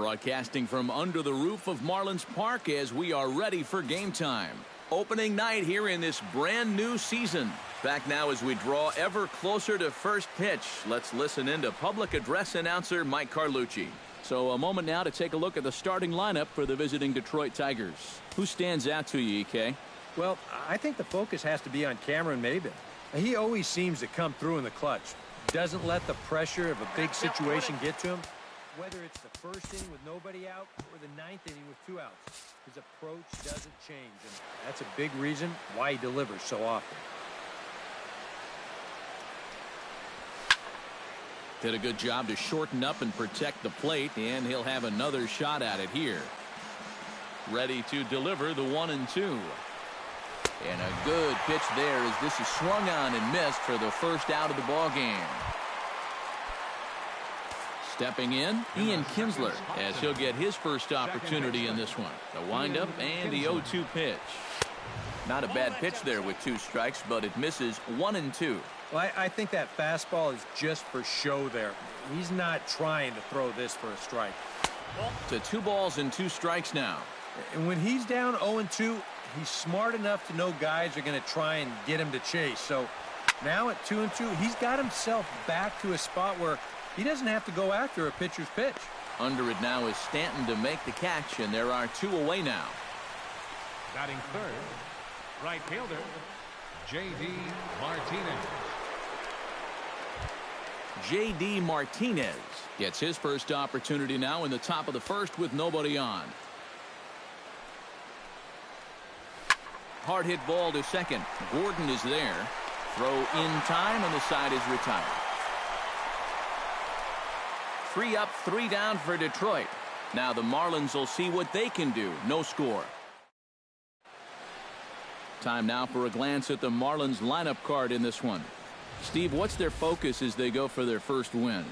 Broadcasting from under the roof of Marlins Park as we are ready for game time. Opening night here in this brand new season. Back now as we draw ever closer to first pitch. Let's listen in to public address announcer Mike Carlucci. So a moment now to take a look at the starting lineup for the visiting Detroit Tigers. Who stands out to you, EK? Well, I think the focus has to be on Cameron Maybin. He always seems to come through in the clutch. Doesn't let the pressure of a big situation get to him. Whether it's the first inning with nobody out or the ninth inning with 2 outs, his approach doesn't change, and that's a big reason why he delivers so often. Did a good job to shorten up and protect the plate, and he'll have another shot at it here. Ready to deliver the 1-2. And a good pitch there as this is swung on and missed for the first out of the ball game. Stepping in, Ian Kinsler, as he'll get his first opportunity in this one. The windup and the 0-2 pitch. Not a bad pitch there with 2 strikes, but it misses 1-2. Well, I think that fastball is just for show there. He's not trying to throw this for a strike. To 2 balls and 2 strikes now. And when he's down 0-2, he's smart enough to know guys are going to try and get him to chase. So now at 2-2, he's got himself back to a spot where he doesn't have to go after a pitcher's pitch. Under it now is Stanton to make the catch, and there are 2 away now. Batting third, right fielder, J.D. Martinez. J.D. Martinez gets his first opportunity now in the top of the first with nobody on. Hard hit ball to second. Gordon is there. Throw in time, and the side is retired. 3 up, 3 down for Detroit. Now the Marlins will see what they can do. No score. Time now for a glance at the Marlins lineup card in this one. Steve, what's their focus as they go for their first win?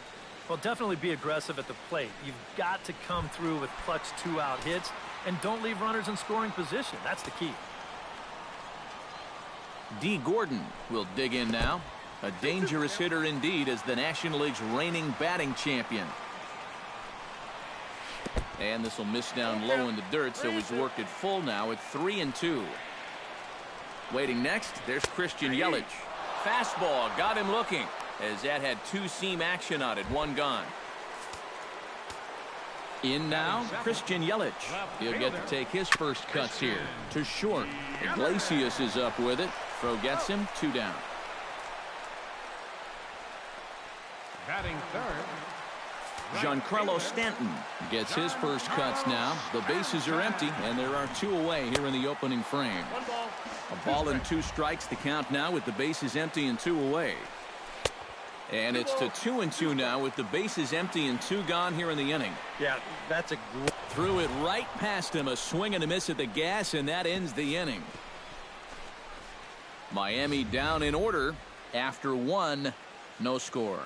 Well, definitely be aggressive at the plate. You've got to come through with clutch 2-out hits, and don't leave runners in scoring position. That's the key. D. Gordon will dig in now. A dangerous hitter indeed as the National League's reigning batting champion. And this will miss down low in the dirt, so he's worked it full now at 3-2. Waiting next, there's Christian Yelich. Fastball got him looking as that had 2-seam action on it. 1 gone. In now, Christian Yelich. He'll get to take his first cuts here. To short. Iglesias is up with it. Throw gets him. 2 down. Batting third, Giancarlo Stanton gets his first cuts now. The bases are empty, and there are 2 away here in the opening frame. A ball and 2 strikes the count now with the bases empty and 2 away. And it's to 2-2 now with the bases empty and 2 gone here in the inning. Yeah, that's a threw it right past him. A swing and a miss at the gas, and that ends the inning. Miami down in order after 1. No score.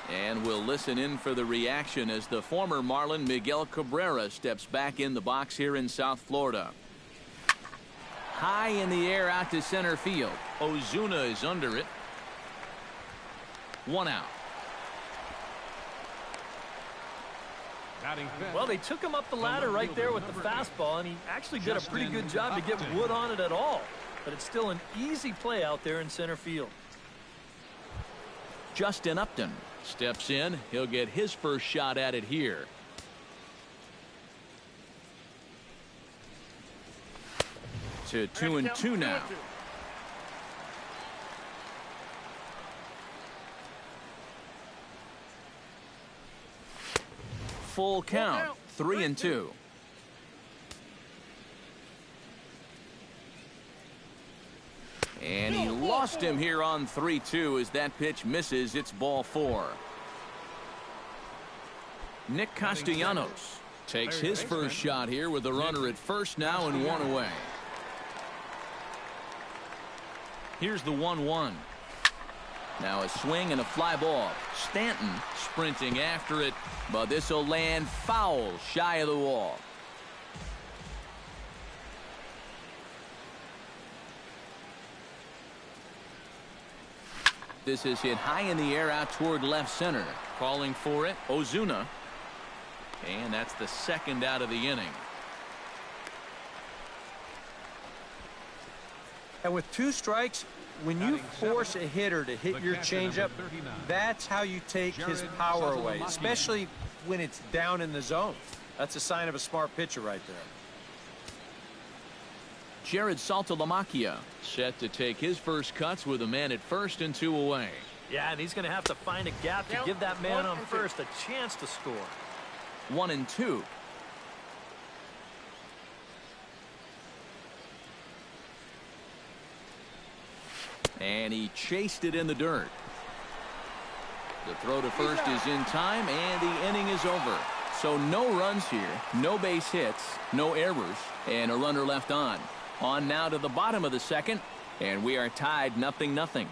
And we'll listen in for the reaction as the former Marlin Miguel Cabrera steps back in the box here in South Florida. High in the air out to center field. Ozuna is under it. 1 out. Well, they took him up the ladder right there with the fastball, and he actually did a pretty good job to get wood on it at all. But it's still an easy play out there in center field. Justin Upton steps in. He'll get his first shot at it here. To 2-2 now. Full count. 3-2. And he lost him here on 3-2 as that pitch misses. It's ball 4. Nick Castellanos takes his first shot here with the runner at first now and 1 away. Here's the 1-1. Now a swing and a fly ball. Stanton sprinting after it, but this will land foul shy of the wall. This is hit high in the air out toward left center. Calling for it, Ozuna. And that's the second out of the inning. And with 2 strikes, when you force a hitter to hit your changeup, that's how you take his power away, especially when it's down in the zone. That's a sign of a smart pitcher right there. Jared Saltalamacchia set to take his first cuts with a man at first and 2 away. Yeah, and he's going to have to find a gap to give that man on first a chance to score. 1-2. And he chased it in the dirt. The throw to first is in time, and the inning is over. So no runs here, no base hits, no errors, and a runner left on. On now to the bottom of the second, and we are tied 0-0.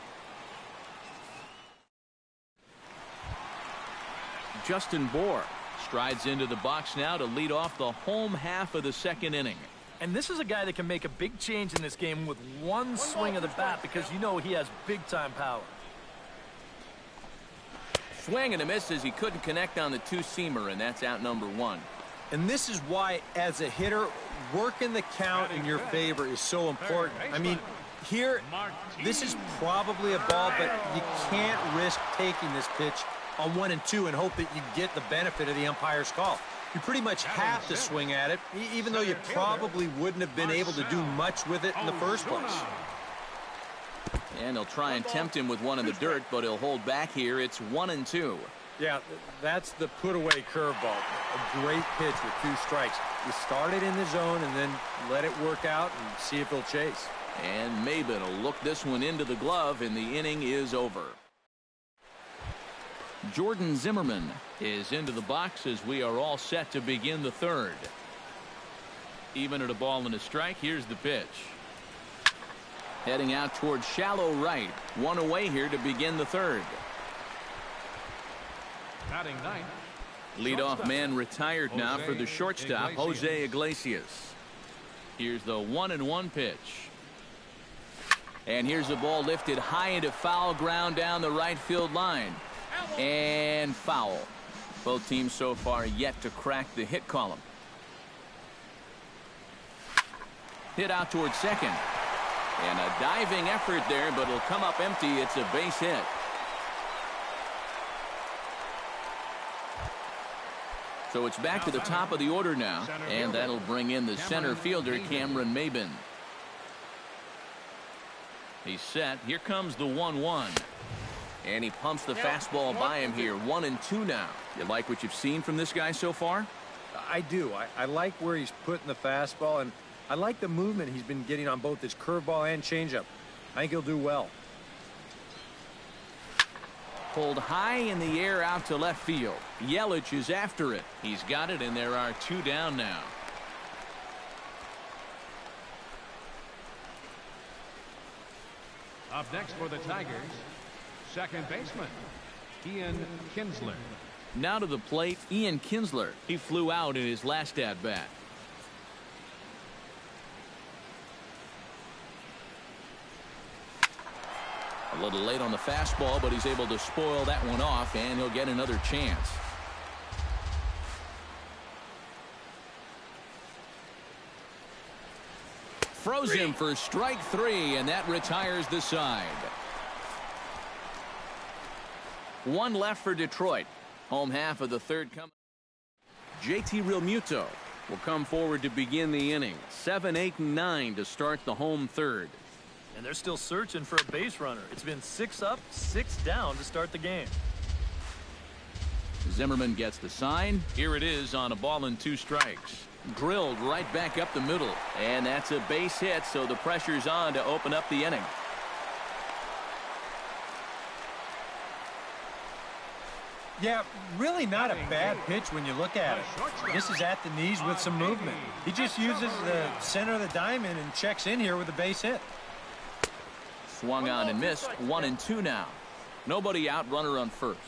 Justin Bour strides into the box now to lead off the home half of the second inning. And this is a guy that can make a big change in this game with one swing of the bat, because you know he has big-time power. Swing and a miss as he couldn't connect on the 2-seamer, and that's out number 1. And this is why, as a hitter, working the count in your favor is so important. I mean, here, this is probably a ball, but you can't risk taking this pitch on 1 and 2 and hope that you get the benefit of the umpire's call. You pretty much have to swing at it, even though you probably wouldn't have been able to do much with it in the first place. And they'll try and tempt him with one in the dirt, but he'll hold back here. It's 1-2. Yeah, that's the put-away curveball. A great pitch with 2 strikes. You start it in the zone and then let it work out and see if he'll chase. And Maybin will look this one into the glove, and the inning is over. Jordan Zimmerman is into the box as we are all set to begin the third. Even at a ball and a strike, here's the pitch. Heading out towards shallow right. 1 away here to begin the third. Batting ninth. Leadoff man retired now for the shortstop, Jose Iglesias. Here's the 1-1 pitch. And here's the ball lifted high into foul ground down the right field line. And foul. Both teams so far yet to crack the hit column. Hit out towards second. And a diving effort there, but it'll come up empty. It's a base hit. So it's back to the top of the order now, and that'll bring in the center fielder, Cameron Maybin. He's set. Here comes the 1-1. And he pumps the fastball by him here. 1-2 now. You like what you've seen from this guy so far? I do. I like where he's putting the fastball, and I like the movement he's been getting on both his curveball and changeup. I think he'll do well. Pulled high in the air out to left field. Yelich is after it. He's got it, and there are 2 down now. Up next for the Tigers, second baseman, Ian Kinsler. Now to the plate, Ian Kinsler. He flew out in his last at-bat. A little late on the fastball, but he's able to spoil that one off, and he'll get another chance. Froze him for strike 3, and that retires the side. 1 left for Detroit. Home half of the third coming. JT Realmuto will come forward to begin the inning. 7, 8, and 9 to start the home third. And they're still searching for a base runner. It's been 6 up, 6 down to start the game. Zimmerman gets the sign. Here it is on a ball and 2 strikes. Drilled right back up the middle. And that's a base hit, so the pressure's on to open up the inning. Yeah, really not a bad pitch when you look at it. This is at the knees with some movement. He just uses the center of the diamond and checks in here with a base hit. Swung on and missed. 1-2 now. Nobody out, runner on first.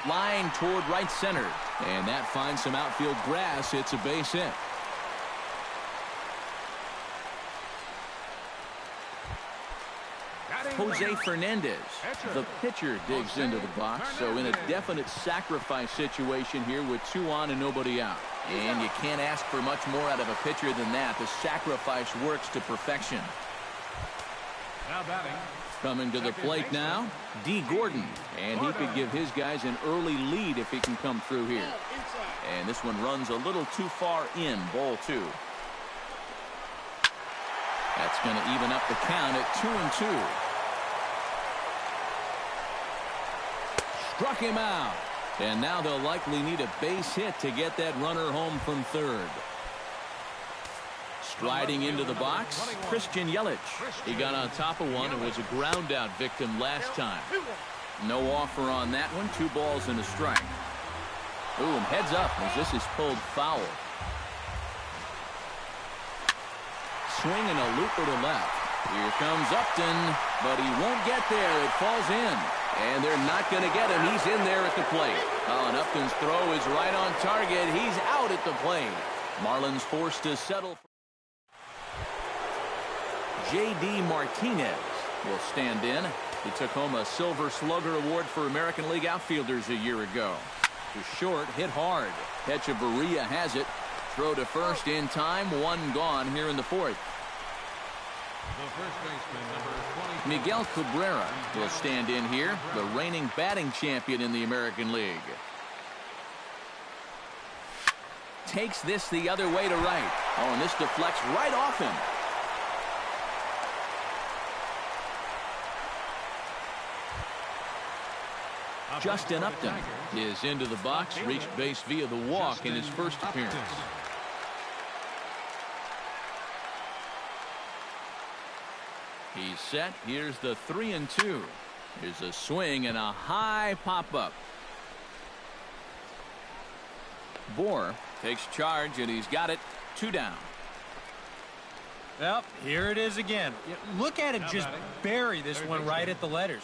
Line toward right center. And that finds some outfield grass. It's a base hit. Batting Jose Fernandez. The pitcher digs into the box, so in a definite sacrifice situation here with 2 on and nobody out. And you can't ask for much more out of a pitcher than that. The sacrifice works to perfection. Now batting. Coming to the plate now, D. Gordon. And he could give his guys an early lead if he can come through here. And this one runs a little too far in, ball 2. That's going to even up the count at 2-2. Struck him out. And now they'll likely need a base hit to get that runner home from third. Striding into the box, Christian Yelich. He got on top of one and was a ground out victim last time. No offer on that one. 2 balls and a strike. Ooh, and heads up as this is pulled foul. Swinging a looper to left. Here comes Upton, but he won't get there. It falls in. And they're not going to get him. He's in there at the plate. Oh, and Upton's throw is right on target. He's out at the plate. Marlins forced to settle. J.D. Martinez will stand in. He took home a Silver Slugger Award for American League outfielders a year ago. To short, hit hard. Hechavarria has it. Throw to first in time. 1 gone here in the 4th. The first baseman, number 20. Miguel Cabrera will stand in here, the reigning batting champion in the American League. Takes this the other way to right. Oh, and this deflects right off him. Justin Upton is into the box, reached base via the walk in his first appearance. He's set. Here's the 3-2. Here's a swing and a high pop-up. Bohr takes charge, and he's got it. 2 down. Well, here it is again. Look at him just bury this one right at the letters.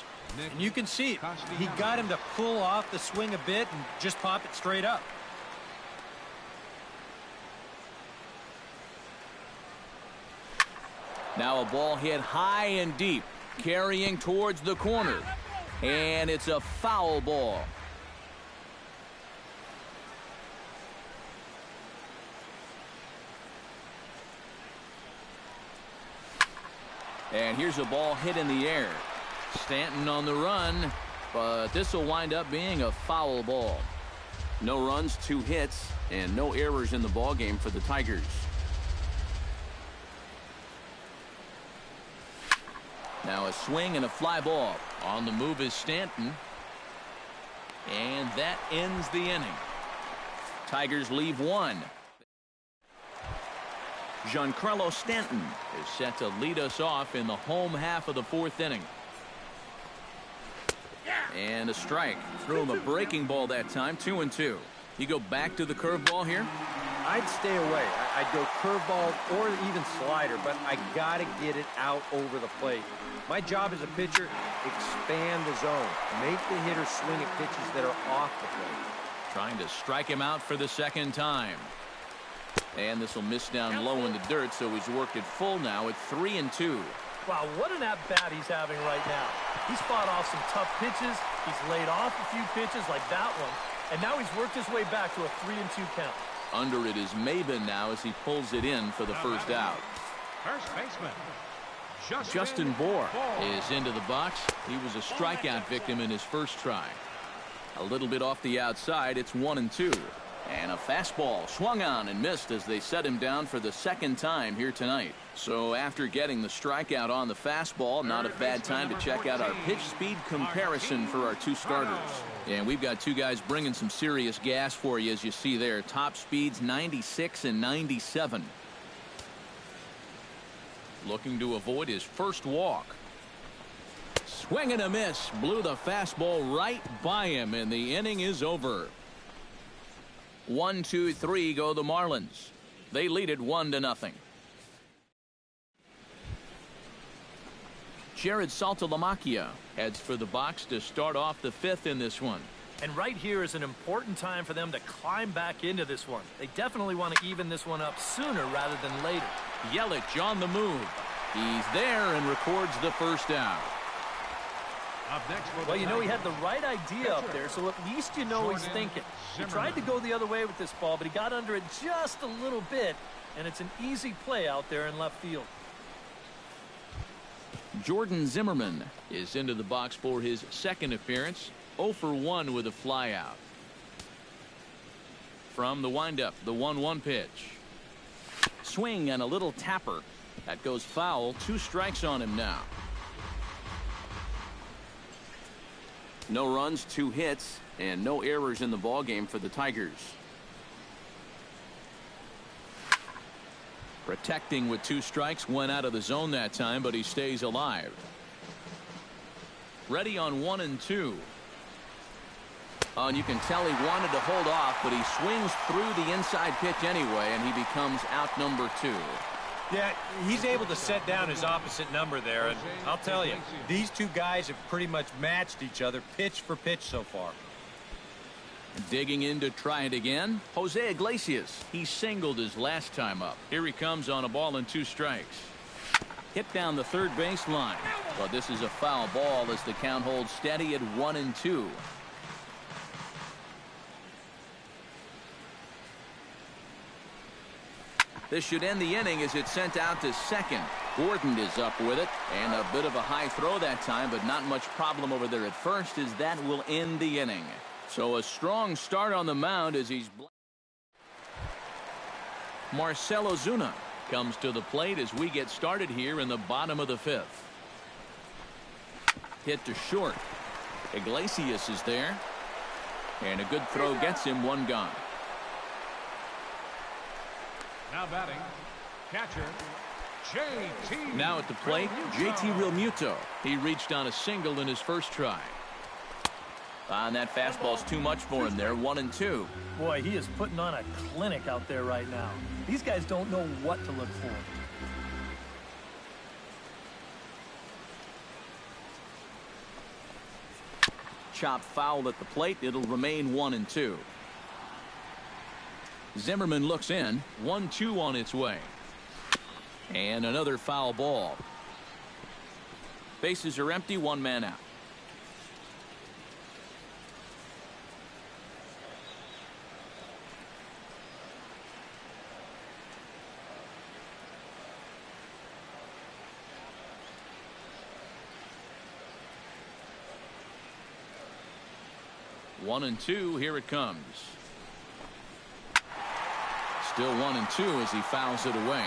And you can see it. He got him to pull off the swing a bit and just pop it straight up. Now a ball hit high and deep, carrying towards the corner. And it's a foul ball. And here's a ball hit in the air. Stanton on the run, but this will wind up being a foul ball. No runs, 2 hits, and no errors in the ball game for the Tigers. Now a swing and a fly ball. On the move is Stanton. And that ends the inning. Tigers leave 1. Giancarlo Stanton is set to lead us off in the home half of the 4th inning. And a strike. Threw him a breaking ball that time. 2-2. You go back to the curveball here? I'd stay away. I'd go curveball or even slider, but I got to get it out over the plate. My job as a pitcher, expand the zone. Make the hitter swing at pitches that are off the plate. Trying to strike him out for the 2nd time. And this will miss down low in the dirt, so he's worked it full now at 3-2. Wow, what an at-bat he's having right now. He's fought off some tough pitches. He's laid off a few pitches like that one. And now he's worked his way back to a 3-2 count. Under it is Maben now as he pulls it in for the first out. First baseman, Justin Bohr is into the box. He was a strikeout victim in his first try. A little bit off the outside. It's 1-2. And a fastball swung on and missed as they set him down for the 2nd time here tonight. So after getting the strikeout on the fastball, not a bad time to check out our pitch speed comparison for our 2 starters. And we've got 2 guys bringing some serious gas for you, as you see there. Top speeds 96 and 97. Looking to avoid his first walk. Swing and a miss. Blew the fastball right by him, and the inning is over. 1-2-3 go the Marlins. They lead it 1-0. Jared Saltalamacchia heads for the box to start off the 5th in this one. And right here is an important time for them to climb back into this one. They definitely want to even this one up sooner rather than later. Yelich on the move. He's there and records the first out. Up next for the Well, you know, he Tigers. had the right idea up there, so at least you know he's thinking. He tried to go the other way with this ball, but he got under it just a little bit, and it's an easy play out there in left field. Jordan Zimmerman is into the box for his second appearance. 0 for 1 with a flyout. From the windup, the 1-1 pitch. Swing and a little tapper. That goes foul. 2 strikes on him now. No runs, 2 hits, and no errors in the ballgame for the Tigers. Protecting with 2 strikes, went out of the zone that time, but he stays alive. Ready on 1 and 2. And you can tell he wanted to hold off, but he swings through the inside pitch anyway, and he becomes out number 2. Yeah, he's able to set down his opposite number there, and I'll tell you, these two guys have pretty much matched each other pitch for pitch so far. Digging in to try it again, Jose Iglesias. He singled his last time up. Here he comes on a ball and 2 strikes. Hit down the third base line, but this is a foul ball as the count holds steady at 1 and 2. This should end the inning as it's sent out to second. Gordon is up with it, and a bit of a high throw that time, but not much problem over there at first, as that will end the inning. So a strong start on the mound as he's... Marcell Ozuna comes to the plate as we get started here in the bottom of the 5th. Hit to short. Iglesias is there, and a good throw gets him 1 gone. Now batting, catcher, JT. Now at the plate, JT Realmuto. He reached on a single in his first try. And that fastball's too much for him there, 1 and 2. Boy, he is putting on a clinic out there right now. These guys don't know what to look for. Chop foul at the plate. It'll remain 1 and 2. Zimmerman looks in. 1-2 on its way. And another foul ball. Bases are empty. 1 man out. One and 2. Here it comes. Still 1 and 2 as he fouls it away.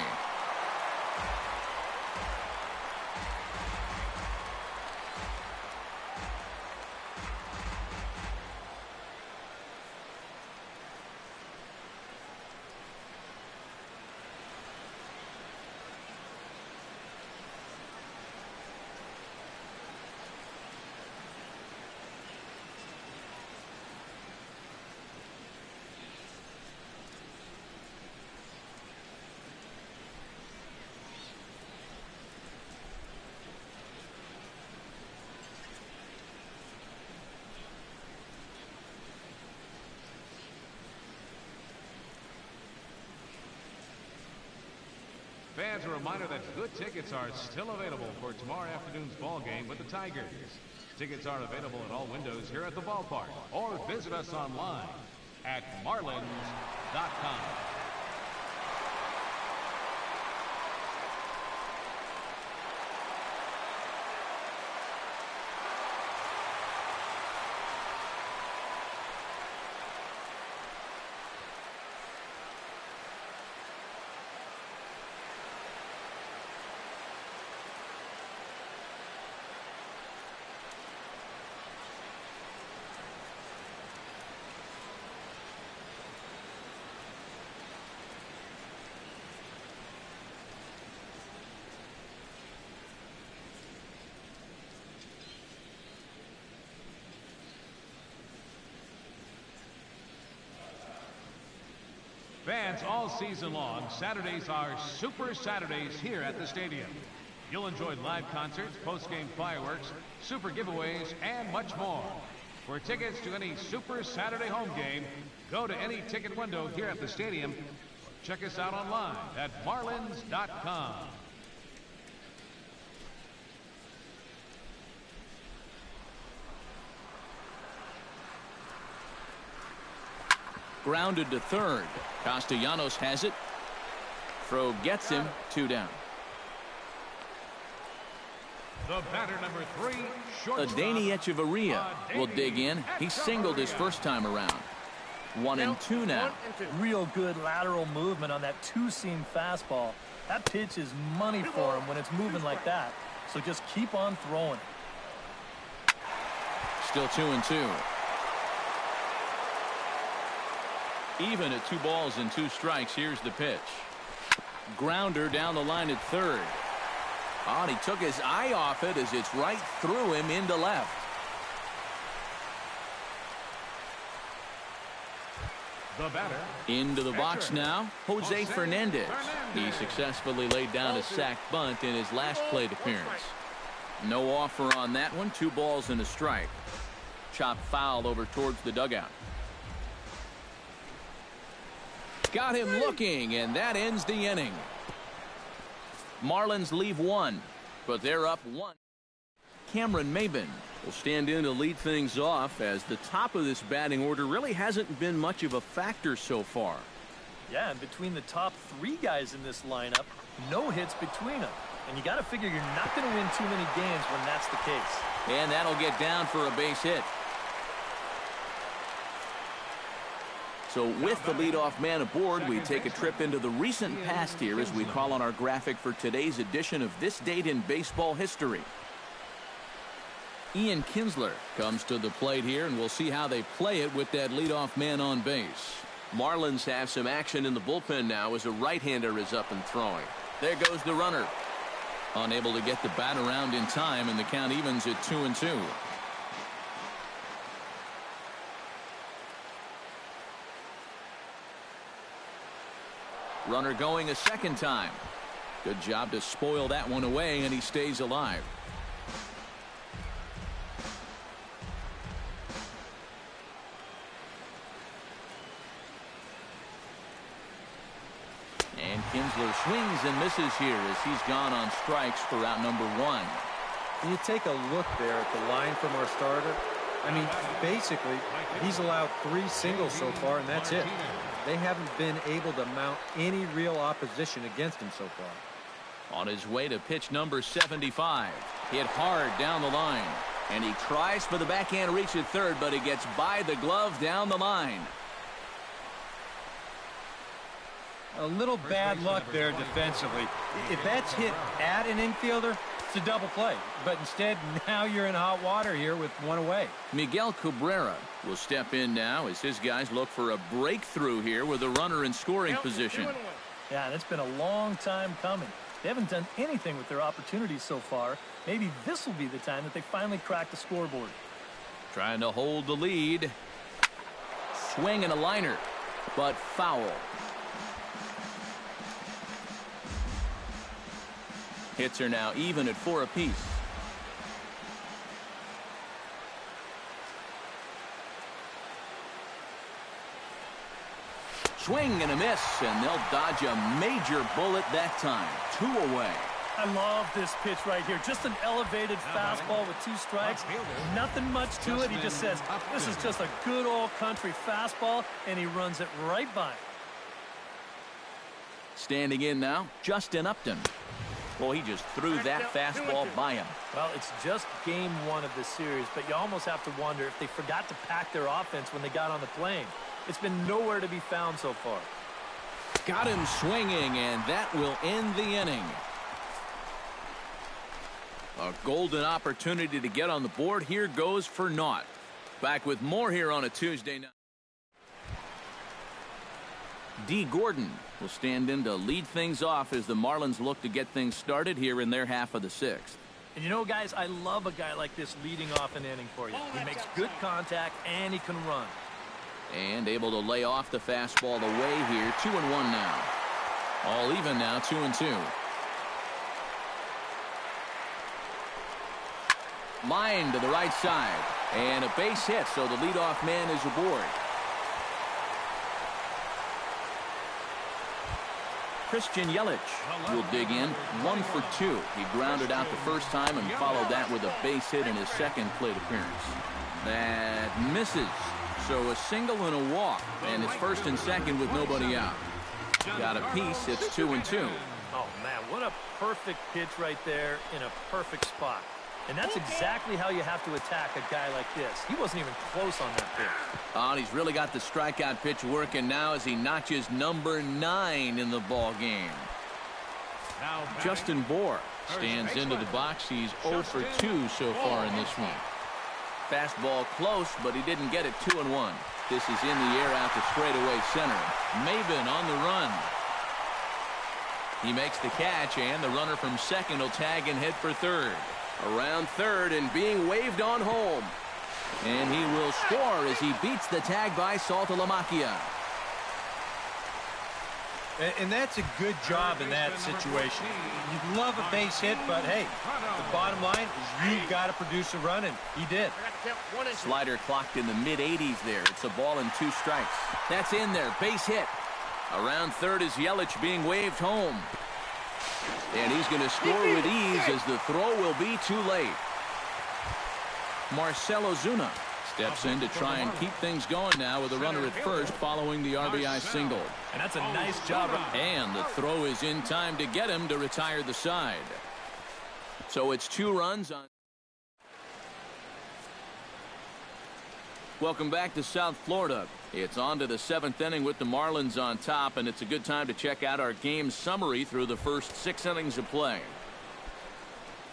Fans, a reminder that good tickets are still available for tomorrow afternoon's ball game with the Tigers. Tickets are available at all windows here at the ballpark, or visit us online at marlins.com. Fans, all season long, Saturdays are Super Saturdays here at the stadium. You'll enjoy live concerts, post-game fireworks, super giveaways, and much more. For tickets to any Super Saturday home game, go to any ticket window here at the stadium. Check us out online at marlins.com. Grounded to third. Castellanos has it. Throw gets him. 2 down. The batter, number 3, shortstop. Adeiny Echeverria will dig in. He singled his first time around. 1-2 now. Real good lateral movement on that two-seam fastball. That pitch is money for him when it's moving like that. So just keep on throwing. Still 2-2. Even at 2 balls and 2 strikes. Here's the pitch. Grounder down the line at third. Oh, and he took his eye off it as it's right through him into left. The batter. Into the box now, Jose Fernandez. He successfully laid down a sac bunt in his last plate appearance. No offer on that one. 2 balls and a strike. Chop foul over towards the dugout. Got him looking, and that ends the inning. Marlins leave 1, but they're up 1. Cameron Maybin will stand in to lead things off, as the top of this batting order really hasn't been much of a factor so far. Yeah, and between the top 3 guys in this lineup, no hits between them. And you got to figure you're not going to win too many games when that's the case. And that'll get down for a base hit. So with the leadoff man aboard, we take a trip into the recent past here as we call on our graphic for today's edition of This Date in Baseball History. Ian Kinsler comes to the plate here, and we'll see how they play it with that leadoff man on base. Marlins have some action in the bullpen now as a right-hander is up and throwing. There goes the runner. Unable to get the bat around in time, and the count evens at 2-2. Runner going a second time. Good job to spoil that one away, and he stays alive. And Kinsler swings and misses here as he's gone on strikes for out number 1. When you take a look there at the line from our starter, I mean, basically, he's allowed 3 singles so far, and that's it. They haven't been able to mount any real opposition against him so far. On his way to pitch number 75. Hit hard down the line. And he tries for the backhand reach at third, but he gets by the glove down the line. A little bad luck there defensively. If that's hit at an infielder, it's a double play. But instead, now you're in hot water here with 1 away. Miguel Cabrera will step in now as his guys look for a breakthrough here with a runner in scoring position. Yeah, and it's been a long time coming. They haven't done anything with their opportunities so far. Maybe this will be the time that they finally crack the scoreboard. Trying to hold the lead. Swing and a liner, but foul. Hits are now even at 4 apiece. Swing and a miss, and they'll dodge a major bullet that time. 2 away. I love this pitch right here. Just an elevated fastball with 2 strikes. Nothing much to it. He just says, this is just a good old country fastball, and he runs it right by him. Standing in now, Justin Upton. Well, he just threw that fastball by him. Well, it's just game 1 of this series, but you almost have to wonder if they forgot to pack their offense when they got on the plane. It's been nowhere to be found so far. Got him swinging, and that will end the inning. A golden opportunity to get on the board here goes for naught. Back with more here on a Tuesday night. D. Gordon will stand in to lead things off as the Marlins look to get things started here in their half of the 6th. And you know, guys, I love a guy like this leading off an inning for you. He makes good contact, and he can run. And able to lay off the fastball away here. 2-1 now. All even now, 2-2. Line to the right side. And a base hit, so the leadoff man is aboard. Christian Yelich will dig in. 1 for 2. He grounded out the first time and followed that with a base hit in his second plate appearance. That misses. So a single and a walk, and it's first and second with nobody out. Got a piece. It's 2-2. Oh, man, what a perfect pitch right there in a perfect spot. And that's exactly how you have to attack a guy like this. He wasn't even close on that pitch. Oh, and he's really got the strikeout pitch working now as he notches number 9 in the ball game. Justin Bour stands into the box. He's 0 for 2 so far in this one. Fastball close, but he didn't get it. 2-1. This is in the air out to straightaway center. Maybin on the run. He makes the catch, and the runner from second will tag and hit for third. Around third and being waved on home. And he will score as he beats the tag by Saltalamacchia. And that's a good job in that situation. You'd love a base hit, but hey, the bottom line is you've got to produce a run, and he did. Slider clocked in the mid-80s there. It's a ball and 2 strikes. That's in there. Base hit. Around third is Yelich being waved home. And he's going to score with ease as the throw will be too late. Marcell Ozuna steps in to try and keep things going now with a runner at first following the RBI single. And that's a nice job. And the throw is in time to get him to retire the side. So it's 2 runs on. Welcome back to South Florida. It's on to the 7th inning with the Marlins on top, and it's a good time to check out our game summary through the first 6 innings of play.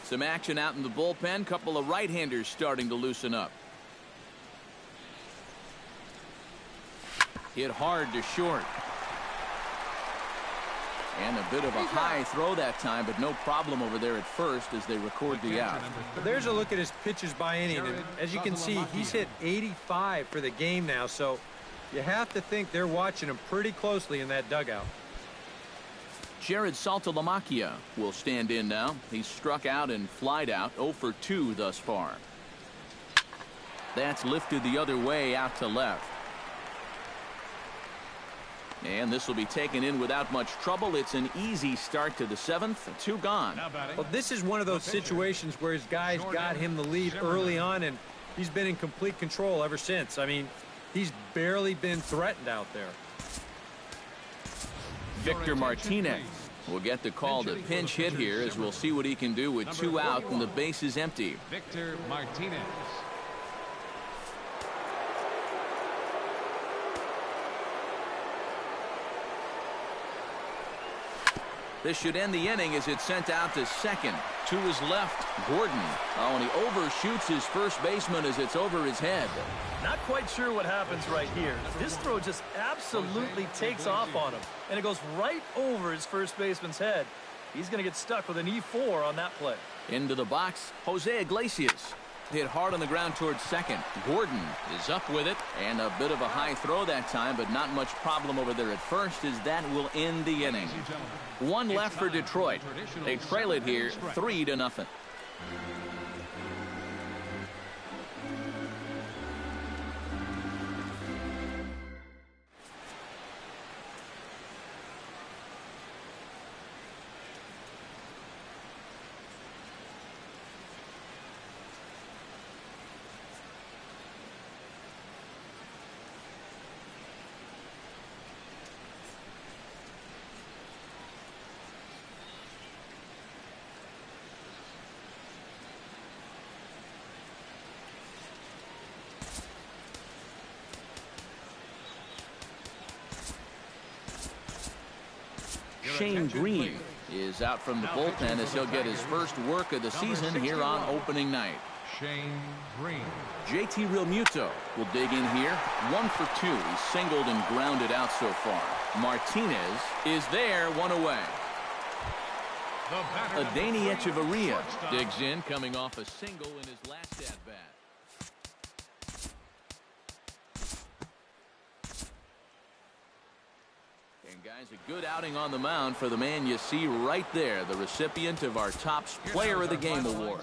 Some action out in the bullpen. Couple of right-handers starting to loosen up. Hit hard to short. And a bit of a high throw that time, but no problem over there at first as they record the out. There's a look at his pitches by inning, and as you can see, he's hit 85 for the game now, so you have to think they're watching him pretty closely in that dugout. Jared Saltalamacchia will stand in now. He's struck out and flied out, 0 for 2 thus far. That's lifted the other way out to left. And this will be taken in without much trouble. It's an easy start to the 7th. 2 gone. Well, this is one of those situations where his guys got him the lead early on, and he's been in complete control ever since. I mean, he's barely been threatened out there. Victor Martinez will get the call to pinch hit here as we'll see what he can do with 2 out and the base is empty. Victor Martinez. This should end the inning as it's sent out to second. To his left, Gordon. Oh, and he overshoots his first baseman as it's over his head. Not quite sure what happens right here. This throw just absolutely takes off on him, and it goes right over his first baseman's head. He's going to get stuck with an E4 on that play. Into the box, Jose Iglesias. Hit hard on the ground towards second. Gordon is up with it, and a bit of a high throw that time, but not much problem over there at first as that will end the inning. 1 left for Detroit. They trail it here 3-0. Shane Green is out from the bullpen as he'll get his first work of the season here on opening night. Shane Green. JT Realmuto will dig in here. 1 for 2. He's singled and grounded out so far. Martinez is there, 1 away. Adeiny Echeverria digs in, coming off a single in his last at-bat. Guys, a good outing on the mound for the man you see right there, the recipient of our Topps Player of the Game award.